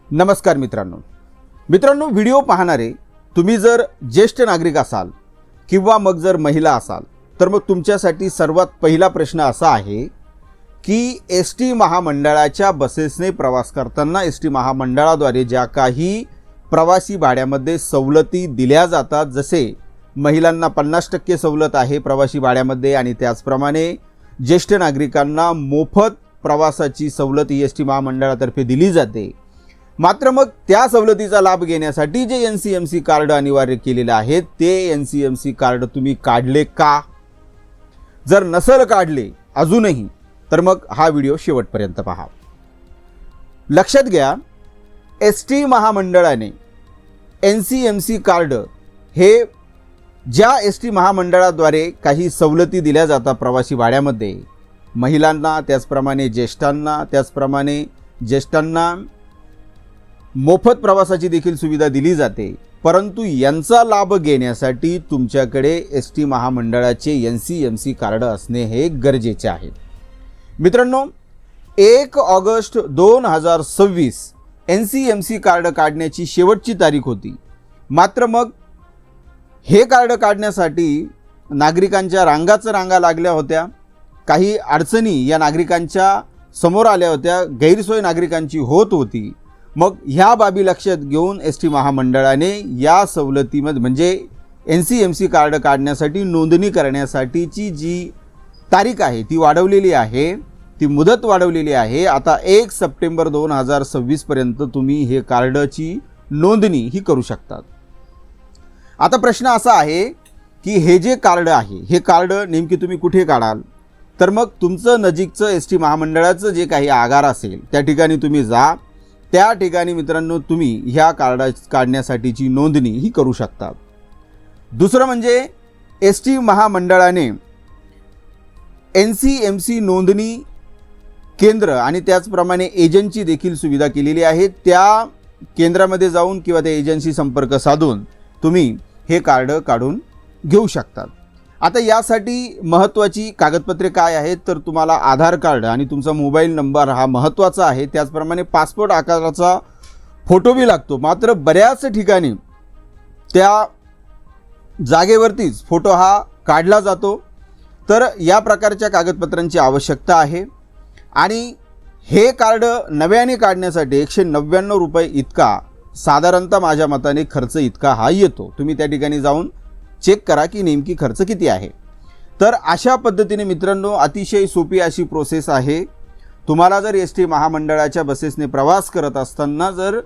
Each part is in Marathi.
नमस्कार मित्रांनो, व्हिडिओ पाहणारे तुम्ही जर ज्येष्ठ नागरिक असाल किंवा मग जर महिला असाल तर मग तुमच्यासाठी सर्वात पहिला प्रश्न असा आहे की एसटी महामंडळाच्या बसेसने प्रवास करताना एसटी महामंडळाद्वारे ज्या काही प्रवासी भाड्यामध्ये सवलती दिल्या जातात, जसे महिलांना 50% सवलत आहे प्रवासी भाड्यामध्ये आणि त्याचप्रमाणे ज्येष्ठ नागरिकांना मोफत प्रवासाची सवलत एसटी महामंडळातर्फे दिली जाते। मात्र मग त्या सवलतीचा लाभ घेण्यासाठी जे एनसीएमसी कार्ड अनिवार्य केलेले आहेत ते एनसीएमसी कार्ड तुम्ही काढले का? जर नसेल काढले अजूनही तर मग हा व्हिडिओ शेवटपर्यंत पहा। लक्षात घ्या, एसटी महामंडळाने एनसीएमसी कार्ड हे ज्या एसटी महामंडळाद्वारे काही सवलती दिल्या जातात प्रवासी भाड्यामध्ये महिलांना, त्याचप्रमाणे ज्येष्ठांना मोफत प्रवासाची देखील सुविधा दिली जाते, परंतु यांचा लाभ घेण्यासाठी तुमच्याकडे एसटी महामंडळाचे एनसीएमसी कार्ड असणे हे गरजेचे आहे। मित्रांनो, 1 ऑगस्ट 2026 एनसीएमसी कार्ड काढण्याची शेवटची तारीख होती। मात्र मग हे कार्ड काढण्यासाठी नागरिकांच्या रांगा लागल्या होत्या, काही अडचणी या नागरिकांच्या समोर आल्या होत्या, गैरसोय नागरिकांची होत होती। मग ह्या बाबी लक्षात घेऊन एसटी महामंडळाने या सवलतीमध्ये म्हणजे एनसीएमसी कार्ड काढण्यासाठी नोंदणी करण्यासाठीची जी तारीख आहे ती वाढवलेली आहे, ती मुदत वाढवलेली आहे। आता 1 सप्टेंबर 2026 पर्यंत तुम्ही हे कार्डची नोंदणी ही करू शकतात। आता प्रश्न असा आहे की हे जे कार्ड आहे हे कार्ड नेमकी तुम्ही कुठे काढाल? तर मग तुमचं नजीकचं एसटी महामंडळाचं जे काही आगार असेल त्या ठिकाणी तुम्ही जा, त्या ठिकाणी मित्रांनो तुम्ही ह्या कार्ड काढण्यासाठीची नोंदणी ही करू शकता। दुसरं म्हणजे एसटी महामंडळाने एनसीएमसी नोंदणी केंद्र आणि त्याचप्रमाणे एजंटची देखील सुविधा केलेली आहे। त्या केंद्रामध्ये जाऊन किंवा त्या एजन्सी संपर्क साधून तुम्ही हे कार्ड काढून घेऊ शकतात। आता यासाठी महत्त्वाची कागदपत्रे काय आहेत तर तुम्हाला आधार कार्ड आणि तुमचा मोबाईल नंबर हा महत्त्वाचा आहे, त्याचप्रमाणे पासपोर्ट आकाराचा फोटो बी लागतो। मात्र बऱ्याच ठिकाणी त्या जागेवरतीच फोटो हा काढला जातो, तर या प्रकारच्या कागदपत्रांची आवश्यकता आहे। आणि हे कार्ड नव्याने काढण्यासाठी 199 रुपये इतका साधारणतः माझ्या मताने खर्च इतका हा येतो। तुम्ही त्या ठिकाणी जाऊन चेक करा की नेमकी खर्च किती आहे। तर अशा पद्धतीने मित्रांनो अतिशय सोपी अशी प्रोसेस आहे। तुम्हाला जर एसटी महामंडळाच्या बसेसने प्रवास करत असताना जर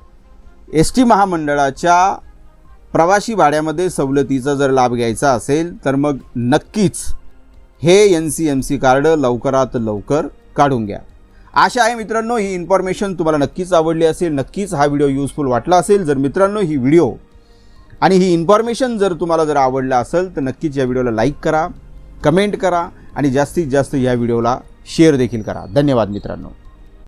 एसटी महामंडळाच्या प्रवासी भाड्यामध्ये सवलतीचा जर लाभ घ्यायचा असेल तर मग नक्कीच हे एनसीएमसी कार्ड लवकरात लवकर काढून घ्या। आशा आहे मित्रांनो ही इन्फॉर्मेशन तुम्हाला नक्कीच आवडली असेल, नक्कीच हा व्हिडिओ यूजफुल वाटला असेल। जर मित्रांनो ही व्हिडिओ आणि ही इन्फॉर्मेशन जर तुम्हाला जर आवडलं असेल तर नक्कीच या व्हिडिओला लाईक करा, कमेंट करा आणि जास्तीत जास्त या व्हिडिओला शेअर देखील करा। धन्यवाद मित्रांनो।